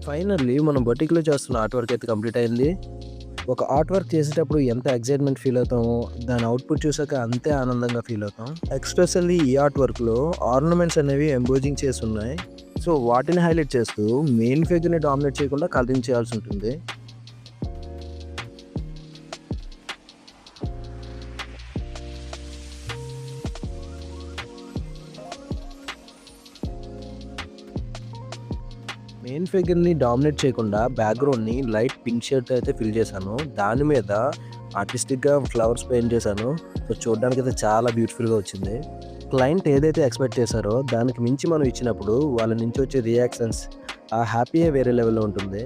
Finally మనం బొటిక్‌లో చేస్తున్న art work అయితే కంప్లీట్ అయింది. ఒక ఆర్ట్ వర్క్ చేసేటప్పుడు ఎంత ఎక్సైట్‌మెంట్ ఫీల్ అవుతామో, దాని అవుట్‌పుట్ చూసాక అంతే ఆనందంగా ఫీల్ అవుతాం. ఎస్పెషల్లీ ఈ ఆర్ట్ వర్క్‌లో ఆర్నమెంట్స్ అనేవి ఎంబోజింగ్ చేసి ఉన్నాయి. సో, వాటిని హైలైట్ చేస్తూ మెయిన్ ఫిగర్‌ని డామినేట్ చేయకుండా కలరింగ్ చేయాల్సి ఉంటుంది. మెయిన్ ఫిగర్‌ని డామినేట్ చేయకుండా బ్యాక్‌గ్రౌండ్‌ని లైట్ పింక్ షేడ్‌తో అయితే ఫిల్ చేశాను. దాని మీద ఆర్టిస్టిక్‌గా ఫ్లవర్స్ పెయింట్ చేశాను. సో, చూడడానికైతే చాలా బ్యూటిఫుల్‌గా వచ్చింది. క్లయింట్ ఏదైతే ఎక్స్‌పెక్ట్ చేశారో దానికి మించి మనం ఇచ్చినప్పుడు వాళ్ళ నుంచి వచ్చే రియాక్షన్స్ ఆ హ్యాపీయే వేరే లెవెల్‌లో ఉంటుంది.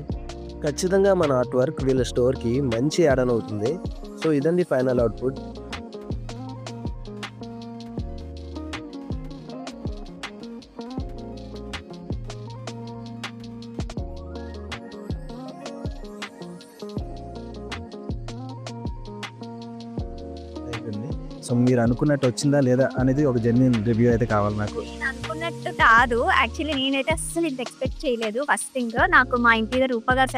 ఖచ్చితంగా మన ఆర్ట్ వర్క్ వీళ్ళ స్టోర్‌కి మంచి యాడ్ ఆన్ అవుతుంది. సో, ఇదండి ఫైనల్ అవుట్‌పుట్. అయిపోయింది. సో, మీరు అనుకున్నట్టు వచ్చిందా లేదా అనేది ఒక జెన్యూన్ రివ్యూ అయితే కావాలి నాకు. నేను అనుకున్నట్టు కాదు. యాక్చువల్లీ నేనైతే అస్సలు ఇంత ఎక్స్‌పెక్ట్ చేయలేదు. ఫస్ట్ థింగ్ నాకు మా ఇంటీరియర్ రూప గారు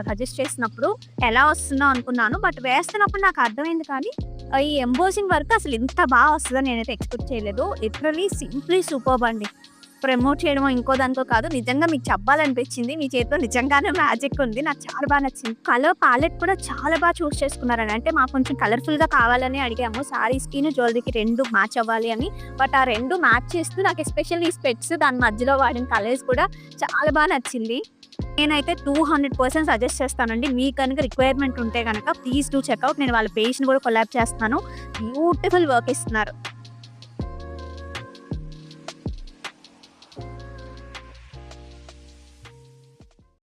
సజెస్ట్ చేసినప్పుడు ఎలా వస్తుందో అనుకున్నాను. బట్ వేస్తున్నప్పుడు నాకు అర్థమైంది కానీ ఈ ఎంబోసింగ్ వర్క్ అసలు ఇంత బాగా వస్తదని నేనైతే ఎక్స్‌పెక్ట్ చేయలేదు. లిటరల్లీ సింప్లీ సూపర్బ్ అండి. ప్రమోట్ చేయడమో ఇంకో దానికో కాదు. నిజంగా మీకు చెప్పాలనిపించింది. మీ చేతిలో నిజంగానే మ్యాజిక్ ఉంది. నాకు చాలా బాగా నచ్చింది. కలర్ పాలెట్ కూడా చాలా బాగా చూస్ చేసుకున్నారండి. అంటే మాకు కొంచెం కలర్‌ఫుల్‌గా కావాలని అడిగాము. సారీస్‌కిను, జ్యువెలరీకి 2 మ్యాచ్ అవ్వాలి అని. బట్ ఆ 2 మ్యాచ్ చేస్తూ నాకు ఎస్పెషల్లీ ఈ స్పెట్స్ దాని మధ్యలో వాడిన కలర్స్ కూడా చాలా బాగా నచ్చింది. నేనైతే 200% సజెస్ట్ చేస్తానండి. మీకు గనుక రిక్వైర్మెంట్ ఉంటే గనక ప్లీజ్ డూ చెక్ ఔట్. నేను వాళ్ళ పేజ్‌ని కూడా కొలాబ్ చేస్తున్నాను. బ్యూటిఫుల్ వర్క్ ఇస్తున్నారు.